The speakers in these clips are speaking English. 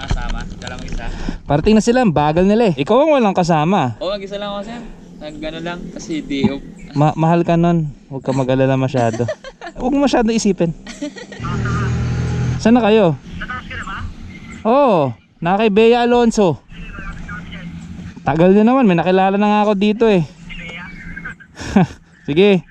kasama. Dala mo isa. Parating na sila, ang bagal nila eh. Ikaw ang walang kasama. Oo, mag-isa lang ako sir. Nag-ano lang, kasi day off. Mahal ka nun. Huwag ka mag-alala masyado. Huwag mo masyado isipin. Saan na kayo? Oo, na kay Bea Alonso. Tagal din naman, may nakilala na nga ako dito eh. Sige.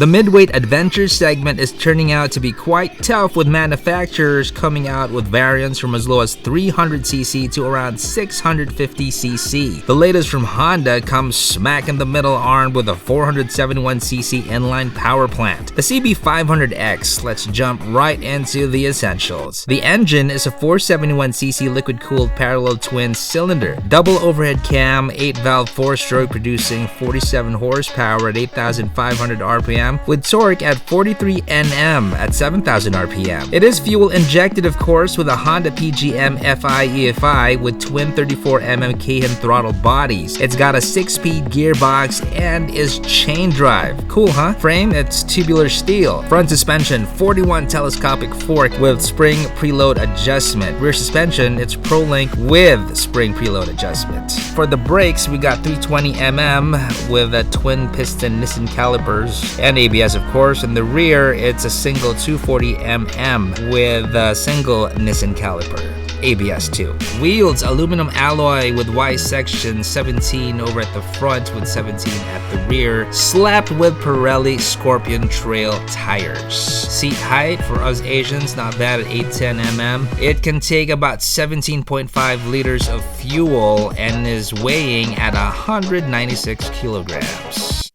The midweight adventure segment is turning out to be quite tough, with manufacturers coming out with variants from as low as 300cc to around 650cc. The latest from Honda comes smack in the middle, armed with a 471cc inline power plant, the CB500X. Let's jump right into the essentials. The engine is a 471cc liquid-cooled parallel twin cylinder, double overhead cam, 8-valve 4-stroke, producing 47 horsepower at 8,500 RPM, with torque at 43 Nm at 7,000 RPM. It is fuel injected, of course, with a Honda PGM FI EFI with twin 34mm Kahan throttle bodies. It's got a 6-speed gearbox and is chain drive. Cool, huh? Frame, it's tubular steel. Front suspension, 41 telescopic fork with spring preload adjustment. Rear suspension, it's Pro-Link with spring preload adjustment. For the brakes, we got 320mm with a twin piston Nissan calipers and ABS, of course. In the rear, it's a single 240mm with a single Nissan caliper. ABS too. Wheels, aluminum alloy with Y section, 17 over at the front with 17 at the rear, slapped with Pirelli Scorpion Trail tires. Seat height for us Asians, not bad at 810mm. It can take about 17.5 liters of fuel and is weighing at 196 kilograms.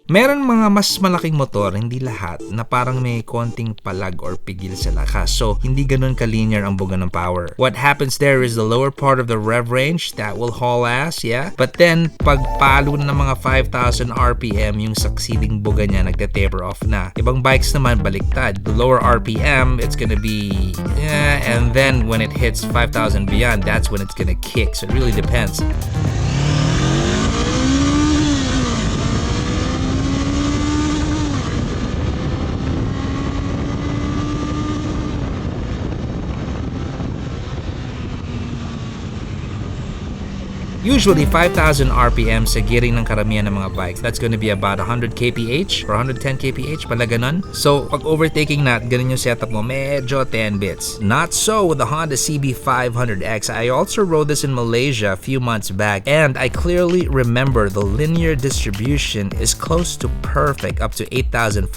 Meron mga mas malaking motor, hindi lahat, na parang may konting palag or pigil sa lakas. So, hindi ganun ka-linear ang buga ng power. What happens there is the lower part of the rev range, that will haul ass, yeah? But then, pag palo na ng mga 5,000 RPM, yung succeeding buga niya, nagte-taper off na. Ibang bikes naman, baliktad. The lower RPM, it's gonna be, and then when it hits 5,000 beyond, that's when it's gonna kick. So, it really depends. Usually 5,000 RPM sa gearing ng karamihan ng mga bikes. That's going to be about 100 kph or 110 kph, pala ganun. So, pag overtaking na, ganun yung setup mo, medyo 10 bits. Not so with the Honda CB500X. I also rode this in Malaysia a few months back, and I clearly remember the linear distribution is close to perfect, up to 8,500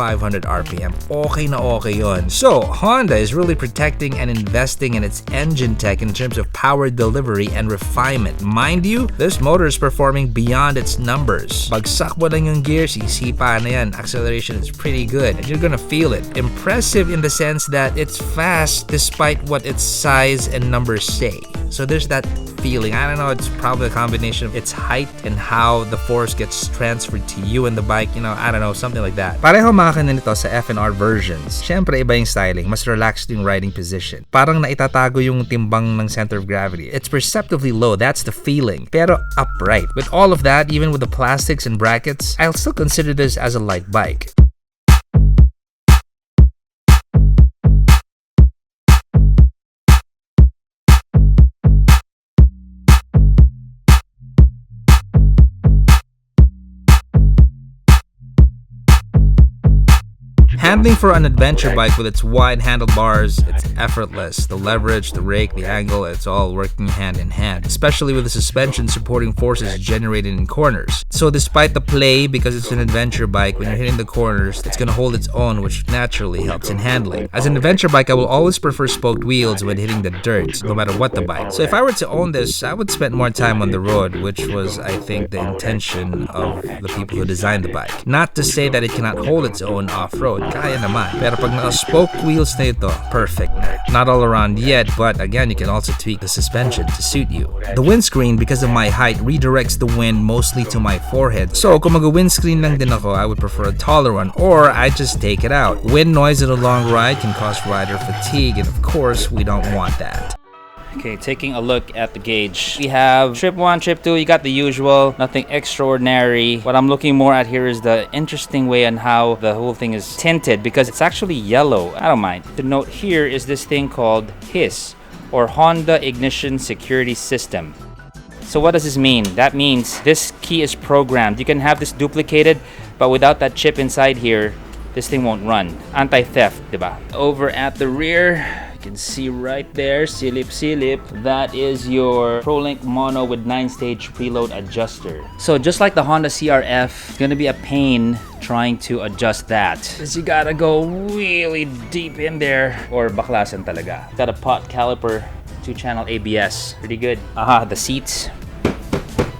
RPM. Okay na okay yun. So, Honda is really protecting and investing in its engine tech in terms of power delivery and refinement. Mind you, this motor is performing beyond its numbers. Bagsak mo lang yung gear, sisipa na yan. Acceleration is pretty good, and you're gonna feel it. Impressive in the sense that it's fast despite what its size and numbers say. So there's that feeling. I don't know, it's probably a combination of its height and how the force gets transferred to you and the bike. You know, I don't know, something like that. Pareho makina nito sa F&R versions. Siyempre, iba yung styling. Mas relaxed yung riding position. Parang naitatago yung timbang ng center of gravity. It's perceptively low, that's the feeling. Pero upright. With all of that, even with the plastics and brackets, I'll still consider this as a light bike. Handling for an adventure bike with its wide handlebars, it's effortless. The leverage, the rake, the angle, it's all working hand in hand, especially with the suspension supporting forces generated in corners. So despite the play, because it's an adventure bike, when you're hitting the corners, it's gonna hold its own, which naturally helps in handling. As an adventure bike, I will always prefer spoked wheels when hitting the dirt, no matter what the bike. So if I were to own this, I would spend more time on the road, which was, I think, the intention of the people who designed the bike. Not to say that it cannot hold its own off-road. Kaya naman. Pero pag naka-spoke wheels na ito, perfect na. Not all around yet, but again, you can also tweak the suspension to suit you. The windscreen, because of my height, redirects the wind mostly to my forehead. So kung mag-windscreen lang din ako, I would prefer a taller one, or I just take it out. Wind noise in a long ride can cause rider fatigue, and of course, we don't want that. Okay, taking a look at the gauge. We have trip 1, trip 2, you got the usual, nothing extraordinary. What I'm looking more at here is the interesting way on how the whole thing is tinted, because it's actually yellow. I don't mind. The note here is this thing called HIS, or Honda Ignition Security System. So what does this mean? That means this key is programmed. You can have this duplicated, but without that chip inside here, this thing won't run. Anti-theft, diba? Over at the rear, you can see right there, silip. That is your ProLink Mono with 9-stage preload adjuster. So just like the Honda CRF, it's gonna be a pain trying to adjust that, because you gotta go really deep in there, or baklasan talaga. Got a pot caliper, 2-channel ABS, pretty good. The seats.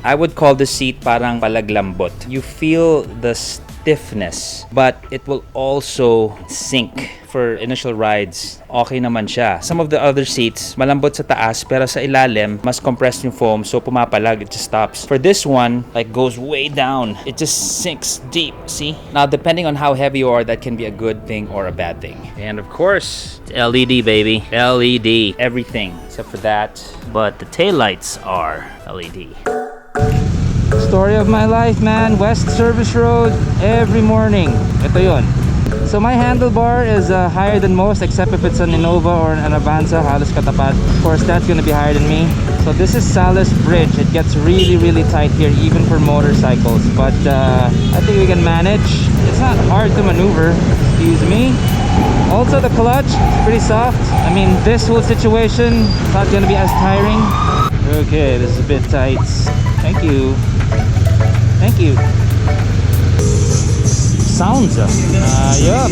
I would call the seat parang palaglambot. You feel the stiffness, but it will also sink. For initial rides, okay naman siya. Some of the other seats, malambot sa taas, pero sa ilalim, mas compressed yung foam, so pumapalag, it just stops. For this one, like goes way down. It just sinks deep, see? Now, depending on how heavy you are, that can be a good thing or a bad thing. And of course, it's LED, baby. LED. Everything except for that. But the taillights are LED. Story of my life, man. West Service Road every morning. Ito yun. So my handlebar is higher than most, except if it's an Innova or an Avanza, halos katapat. Of course, that's gonna be higher than me. So this is Salis Bridge. It gets really tight here, even for motorcycles. But I think we can manage. It's not hard to maneuver, excuse me. Also, the clutch is pretty soft. I mean, this whole situation is not gonna be as tiring. Okay, this is a bit tight. Thank you. Thank you. Sounds. Yup.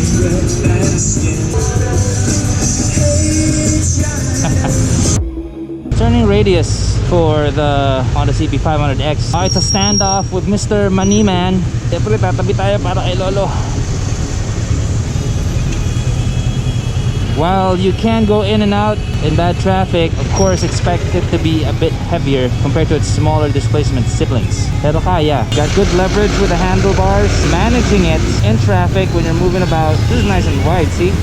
Turning radius for the Honda CB500X. It's a standoff with Mr. Money Man. Siyempre, tatabi tayo para kay Lolo. While you can go in and out in bad traffic, of course expect it to be a bit heavier compared to its smaller displacement siblings. Pero kaya. Got good leverage with the handlebars. Managing it in traffic when you're moving about. This is nice and wide, see?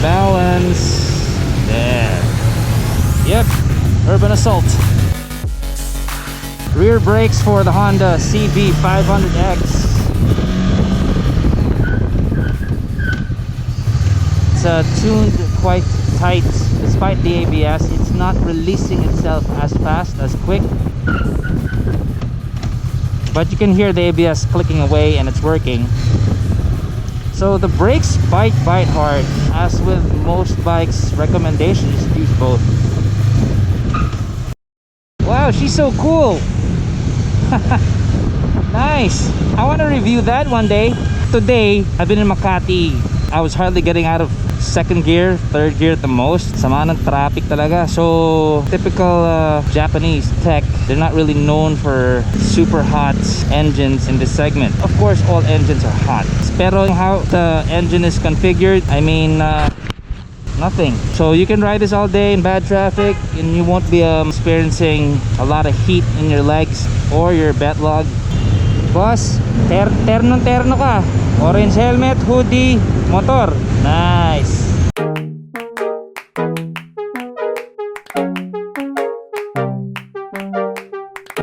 Balance. There. Yep. Urban Assault. Rear brakes for the Honda CB500X. It's tuned quite tight. Despite the ABS, it's not releasing itself as fast, as quick, but you can hear the ABS clicking away and it's working. So the brakes bite hard. As with most bikes, recommendation is to use both. Wow, she's so cool. Nice. I want to review that one day. Today I've been in Makati. I was hardly getting out of second gear, third gear at the most. Sama ng traffic talaga. So typical Japanese tech, they're not really known for super hot engines in this segment. Of course, all engines are hot, pero how the engine is configured, I mean, nothing. So you can ride this all day in bad traffic and you won't be experiencing a lot of heat in your legs or your backlog. Boss, terno ka. Orange helmet, hoodie, motor. Nice.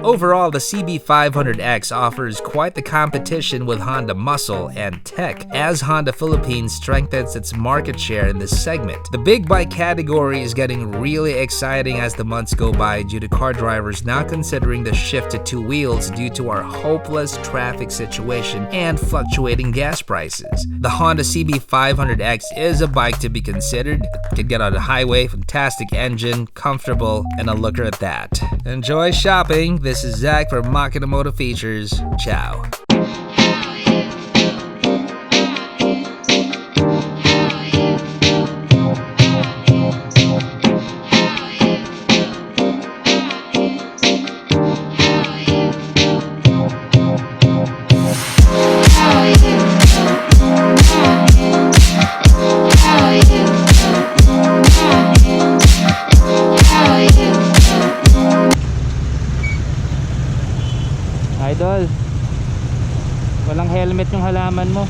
Overall, the CB500X offers quite the competition with Honda muscle and tech as Honda Philippines strengthens its market share in this segment. The big bike category is getting really exciting as the months go by due to car drivers now considering the shift to two wheels due to our hopeless traffic situation and fluctuating gas prices. The Honda CB500X is a bike to be considered. It can get on the highway, fantastic engine, comfortable, and a looker at that. Enjoy shopping. This is Zach from Makina Moto Features. Ciao. Idol, walang helmet yung halaman mo.